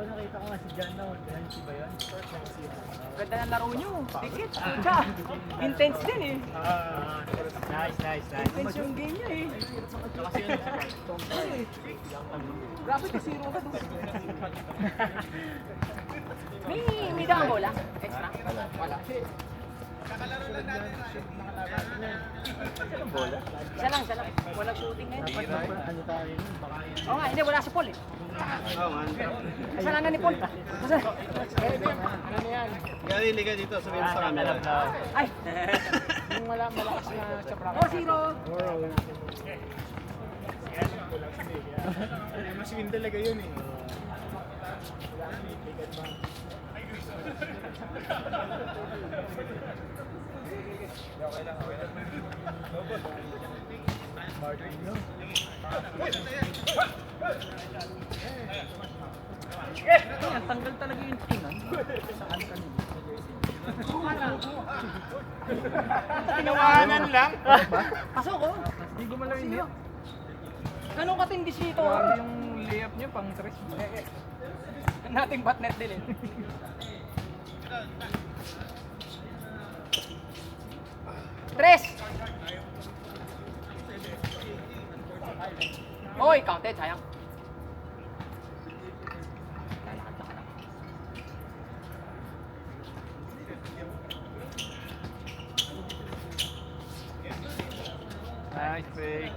nakita ko nga si John na, si ba yun? Ganda ng laro nyo. Dikit. Tsaka, intense din eh. Nice. Intense yung game niya eh. Grabe ka, zero ka doon. May daang bola? Extra? Wala. Kakalaro lang natin. Anong bola? Isa lang. Walang shooting na yun. Ano tayo nun? Baka yun. Oo nga, hindi. Wala si Paul eh. Oo, man. Kasalanan ni Paul. Ano yan? Galing ka dito, sabihin mo sa camera. Ay! Yung malakas na sa Oh, practice. zero! Machine talaga yun eh. Tanggal talaga yung tinan. Saan ka nito? Tinawanan lang. Pasok ko. Hindi ko malam hindi. Ganun katindi dito. Yung layup niya pang tres. Nating batnet din eh. Tres! Oy, counted, sayang. Nice fake.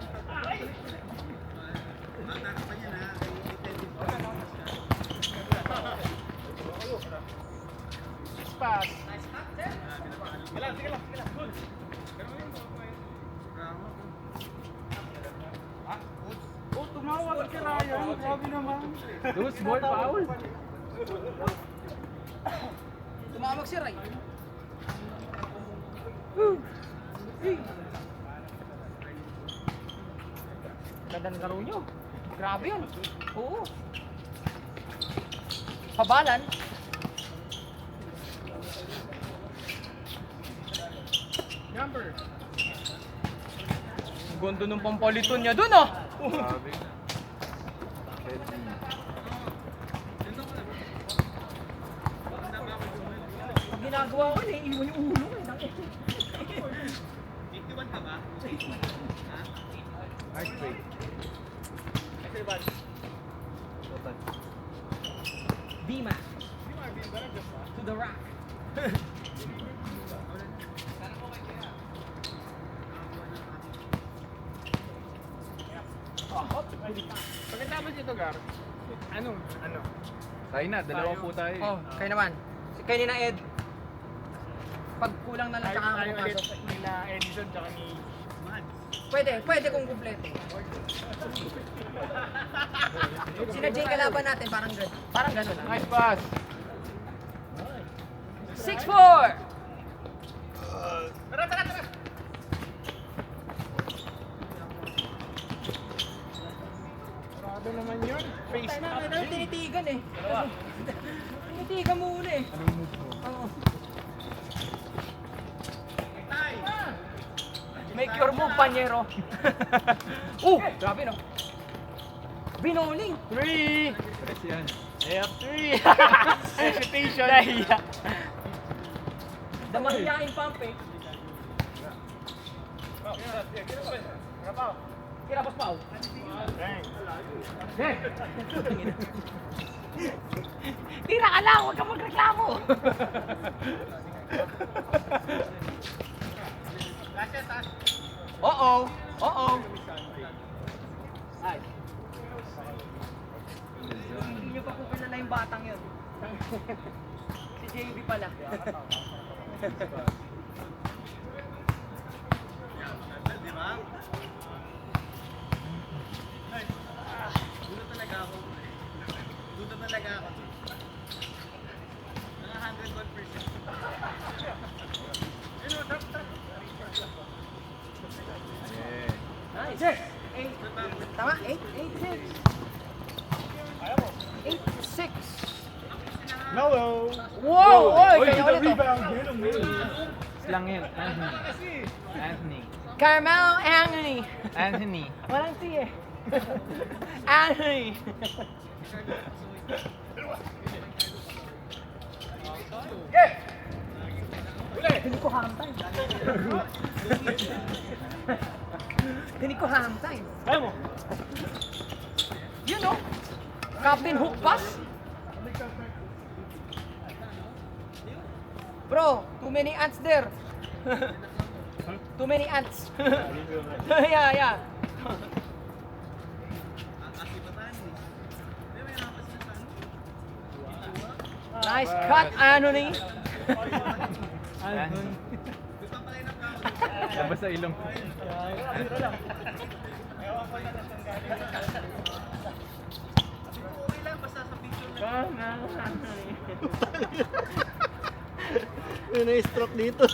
Pass. Oh, tumawag si Ryan. Grabe naman. Loose ball foul. Tumawag si Ray. Ganda ng laro nyo. Grabe yun. Oo. Pabalan. Jumper. Ang ganda ng pampaliton niya dun ah. Grabe. Ang ginagawa ko, naiiwan yung ulo eh. 81 ka ba? Nice fake. Dima. To the rack. Pagkatapos ito, Gar, ano? Tayo na, dalawa po tayo. Oh, kayo naman. Kayo ni na Ed. Pag kulang na lang Tayo tsaka tayo ako ulit pasok. nila Edison tsaka ni Pwede kung kumpleto. Sina Jay kalaban natin, parang gano'n lang. Nice pass. 6-4! Tara! Grabe naman yun. Face Tayo up. na, tinitigan eh. Tinitigan muna eh. Anong move mo? Oo. Make your move, Panyero. Grabe no. Binoling. 3! Press yan. Layup 3! Hesitation. Nahiya. Damahiyain pump eh. Kirapos pa oh. Tira ka lang, huwag ka magreklamo. Oo. Ay. Hindi nyo pa po kilala yung batang yun. Si JB pala. Di ba? Duda talaga ako. Mga 101%. Nice. 8. Tama? 8? 8-6. 8-6. Mellow! Wow! Oy! Kaya ulit to. Lang yun. Anthony. Carmelo Anthony. Anthony. Walang T eh. Anthony. Hindi ko ham time. Hindi ko ham time. Kaya mo? You know, Captain Hook Pass. Bro, too many ants there. Too many ants. Yeah. Nice cut, Anthony. Labas sa ilong. May na-stroke dito.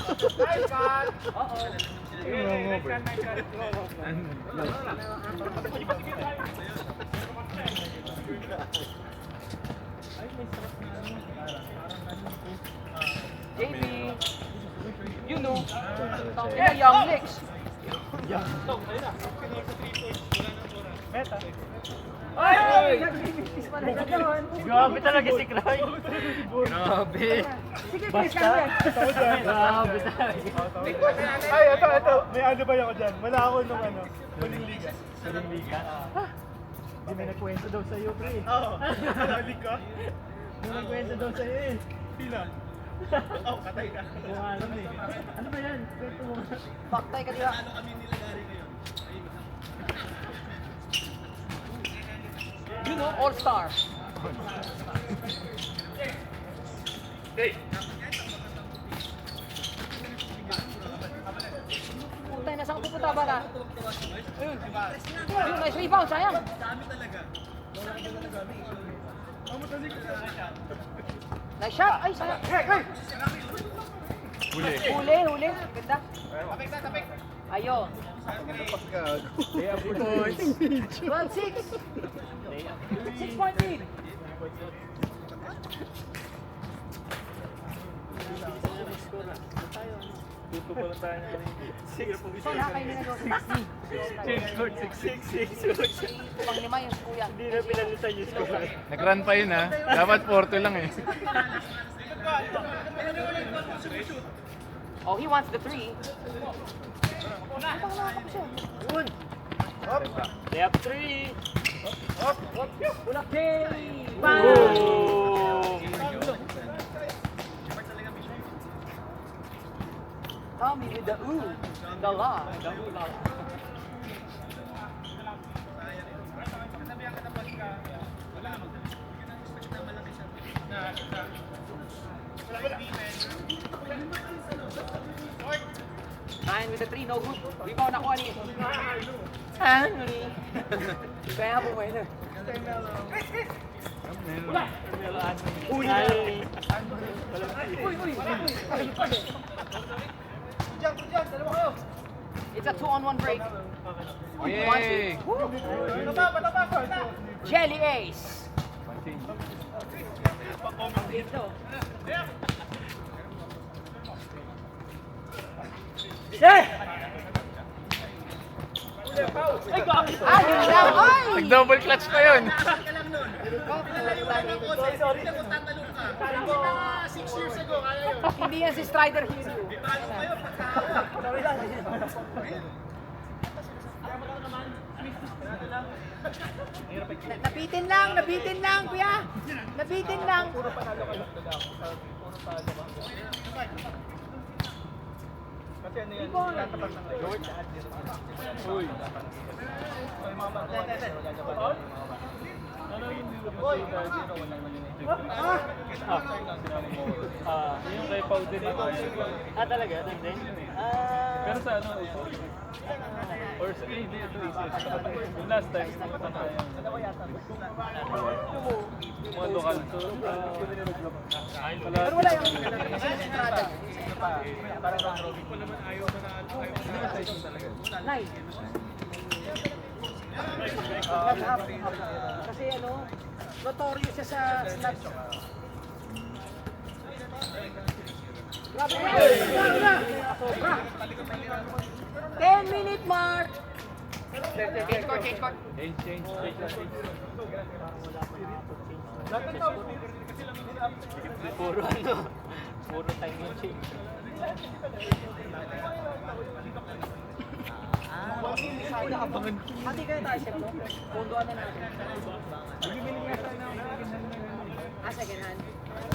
JB, you know, yeah, young Licks. Ay! Nag-finish pala siya doon. Grabe talaga si Cry. Grabe. Sige, Chris, kaya. Grabe talaga. Ay, ito. May ano ba ako dyan? Wala ako nung ano. Huling liga. Huling liga. Hindi may nagkwento daw sa'yo, pre. Oo. Nalik ka? May nagkwento daw sa'yo eh. Pila? Oo, katay ka. Kung alam eh. Ano ba yan? Kwento mo. Baktay ka diba? You know, all-star. Putay, nasaan ka pupunta ba na? Ayun. Ayun, nice rebound, sayang. Nice shot. Ay, sayang. Huli. Huli. Ganda. Ayun. 12-6. 6-point lead. Tuto pa lang tayo ng So, nakakain na nagawa sa 60. Change court, 6-6. Pang lima yung kuya. Hindi na pinalitan yung score. Nag-run pa yun ha. Dapat 4-2 lang eh. Oh, he wants the 3. Yun. Layup 3. Ulak J. Boom! Tommy with the ooh. The la. Ryan with the 3, no good. Rebound na kuha ni Anthony. Kaya po may na. Uy! It's a 2-on-1 break. Oh, he wants Yay! it. Woo. Jelly Ace. Ayun lang. Ay! Nag-double clutch pa yun. Hindi yan si Strider Hero. Nabitin lang, kuya. Nabitin lang. Kasi ano yan? Tatapat ng George. Uy! Yung kay Pau din ako. Talaga? Nandun? Pero sa ano? Or sa hindi, ito yung last time, pumunta tayo. Yung mga lokal. So, Pero wala yung Estrada. Parang round robin. Kung naman ayaw mo na Nice. Kasi ano, notorious siya sa snaps. Grabe na! Sobra! 10-minute mark! Change court. Change. Puro ano, puro time change. Hati kayo tayo, chef, no? Pondoan na natin. Bibili nga sana ako second hand na ano. Second hand.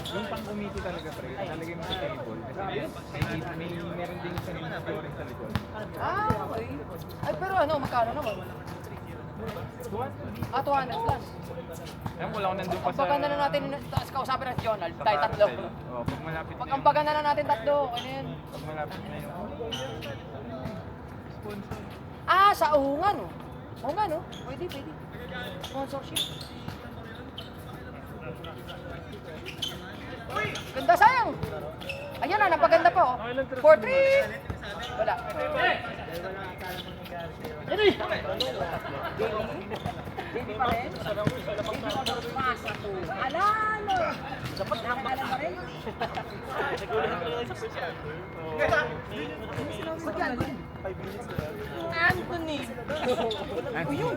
Yung pang committee talaga, pre. Talagay mo sa table. Kasi meron din isa rin na flooring sa likod. Okay. Ay, pero ano, magkano naman? 200 plus. Alam ko lang nandun pa sa... Pagbagan na lang natin, kausapin natin si Jonald, tayo tatlo. Oo, pag malapit na yung... Pag na lang natin tatlo, okay na yun. Pag malapit na yung... Sa uungan, oh. Uungan, oh. Pwede. Sponsorship. Ganda, sayang. Ayan na, napaganda pa, oh. 4-3. Wala. Baby pa rin? Masa to. Alalo! Dapat nakakala pa rin. Anthony! Uyun!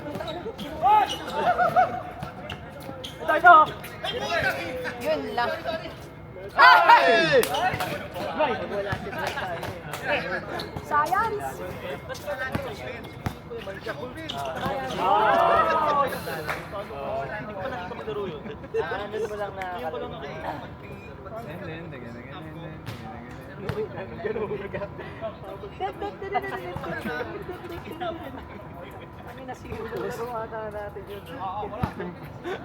Yun lang. Science! Ano mo lang na Hindi. Kami nasiluso ata natin yun.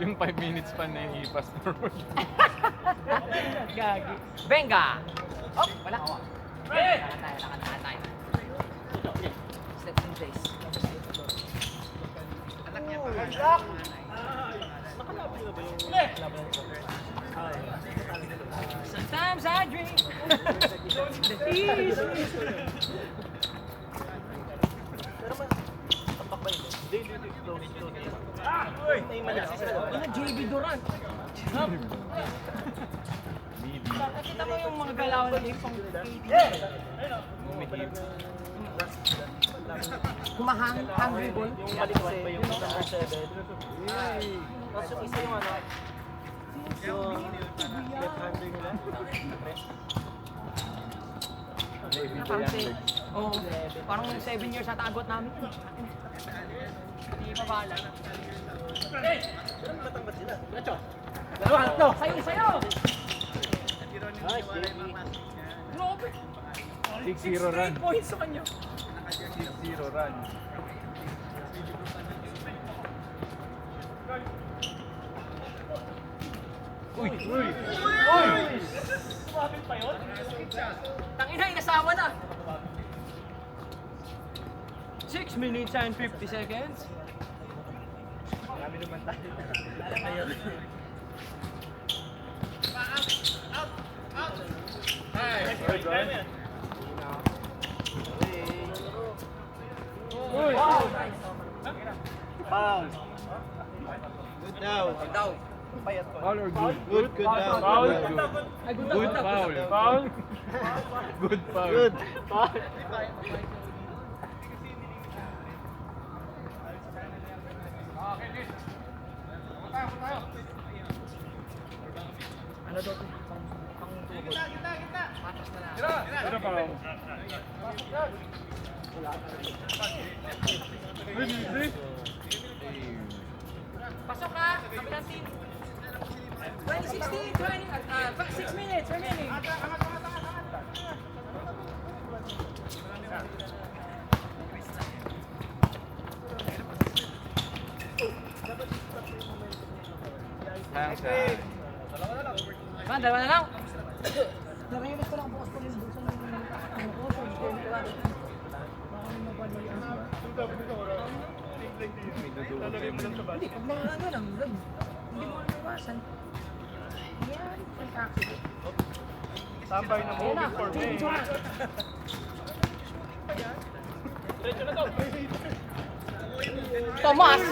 Yung 5 minutes pa na yung i-pass forward. Gagi. Venga! Oh, wala. Lakad tayo. Steps in place. Lock! Sometimes I dream the easy. Ano, JB Durant? Nakita mo yung mga galawan na yung pang hungry ball? Yung balikan ba yung number 7? Tapos yung isa yung ano, yung left hander nila. Oo. Parang 7 years at agot namin. Hindi pa bala. Sayo! Nice, JB. Grabe! 6-0 run. 6 points sa kanya. 6-0 run. Uy! Tangina, inasawa na. 6 minutes and 50 seconds. Marami naman tayo. Foul. Good down. Foul or good? Good down. Foul. Good foul. Foul. Good foul. Good. Ano daw? Pang tubod. Patas na lang. Pero foul. Pasok ka, kapitan team. 2016, 6 minutes remaining. Hangsan. Dalawa na lang. Narinig ko lang bukas ko rin sa mga ano ko, so hindi ko lang. Baka may mabalian ba? Lalagay mo lang sa bus. Hindi, pag mga ano lang, hindi mo nabawasan. Yan, may accident. Tambay na Ayan na, moving for me. JB Durant. Tomas!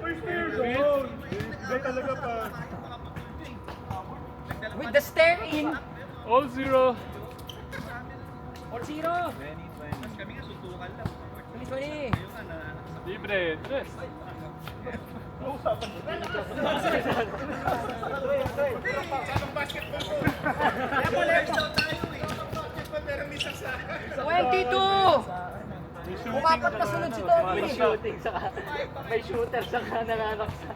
Uy, fair goal. Iba talaga pa. With the stare in. All 0. 4-0. 2020. Libre. Tres. Usapan. shooting sa may shooter sa nanganak sa.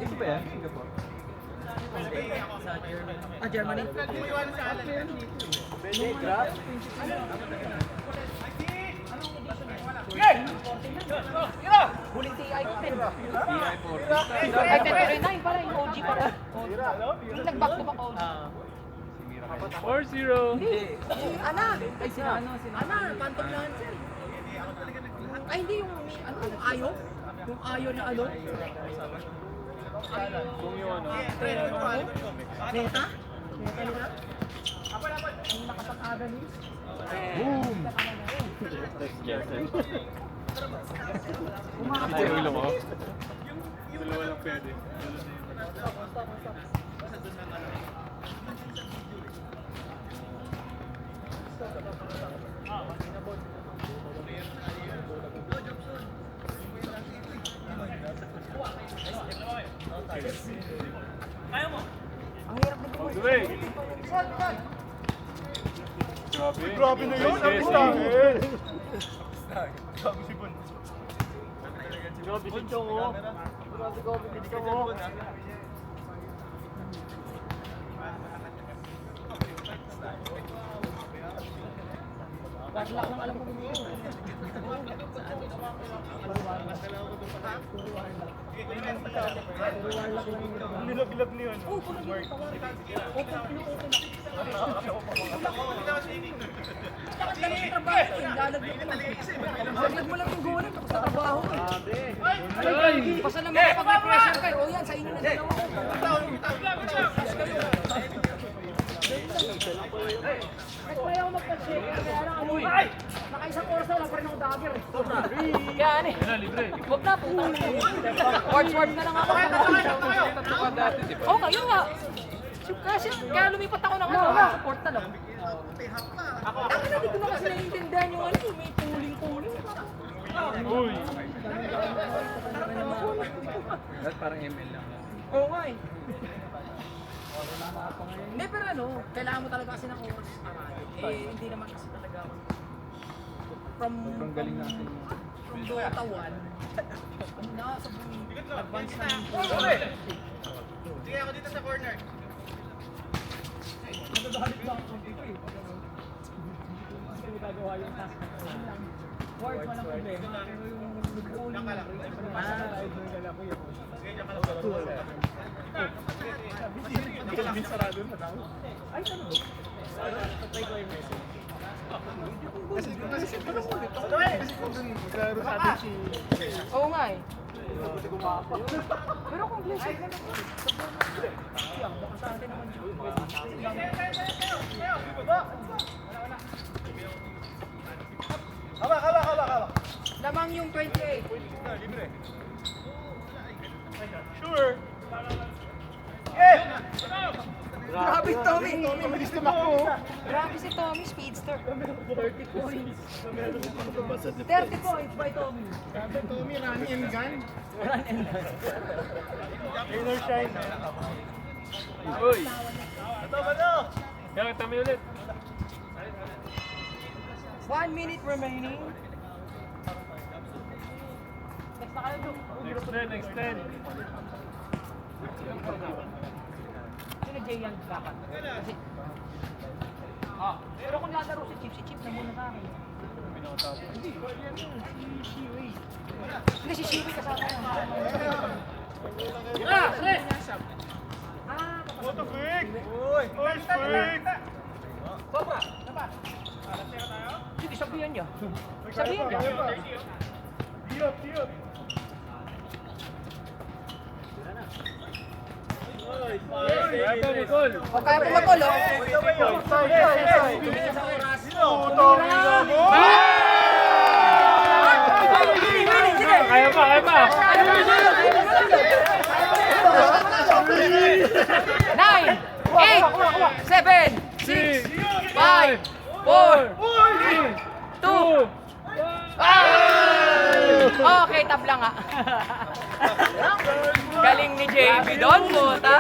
Dito ba yan? Singapore? Ah, Germany? Huling TI ko din. Ay, 1039 para yung OG pa rin. Yung nag-back to back OG. 4-0. Ana! Ay, sila ano? Ana, Phantom Lancer. Ay, hindi yung ano, yung ayo? Yung ayo na ano? Kung yung ano. Neta? Neta nila? Yung nakasakada ni? Boom! Ito yung ulo mo. Dalawa lang pwede. Ang hirap din po. Dre! Grabe Grabe na yun, Nice ang guessing. istangin. Sabi si Bon. Grabe si Chong, oh. Grabe si Chong, oh. Bad luck lang alam ko din yun. Ang nilog-ilog niyo. Oh, kung naging open open. Bakit ganun yung trabaho eh? Lalagyan mo lang. Lalagyan mo lang yung goal tapos sa trabaho eh. Ay, basta naman kapag may pressure kayo, o yan, sa inyo na dalawa. Nag-try ako magpa-check, kaya lang ano eh. Naka-isang oras na lang pa rin ako dagger eh. Yan eh. Yan na, libre. Huwag na, putang na. Wards na lang ako. Oo nga, yun nga. Kasi kaya lumipat ako ng ano, support na lang. Dami na, di ko na kasi naiintindihan yung ano, may tuling-tuling. Uy! Dapat parang ML lang. Oo nga eh. Hindi, pero ano, kailangan mo talaga kasi ng oras. Eh, hindi naman kasi talaga ako. Sobrang galing natin. From Dota 1, ano na, sobrang advance na yung Sige ako dito sa corner. nagagalit lang ako dito eh. Hindi ko gagawa yung task. Word, walang problema. Pero yung nag-uling na rin. Hindi sarado na daw. Ay, ano? Patay ko yung message. Kasi parang ulit ako. Kasi kung maglaro sa atin si... Oo nga eh. Pero kung blessed na naman. Yan, baka sa atin naman yun. Hawak. Lamang yung 28. Libre. Sure. Eh! Grabe Tommy! Tommy, malis tumakbo. Grabe si Tommy, speedster. 30 points. 30 points by Tommy. Sabi, Tommy, run and gun. Run and run. Inner shine. Uy! Ito ba no? Kaya kita mo ulit. 1 minute remaining. Next na kayo, Luke. Next 10. Sino Jay yan dapat? Kasi... pero kung lalaro si Chip na muna sa akin. Hindi, si Shiwi. Hindi, si Shiwi kasama yan. Tres! What the freak? Uy! Uy, freak! Sobra! Sige, sabihan niya. Sabihan niya. Tiyot. Kaya Nicole. O kaya pumagulo. Tommy na mo! Kaya pa. 9, 8, 7, 6, 5, 4, 2, okay, tabla nga. Galing ni JB doon, puta.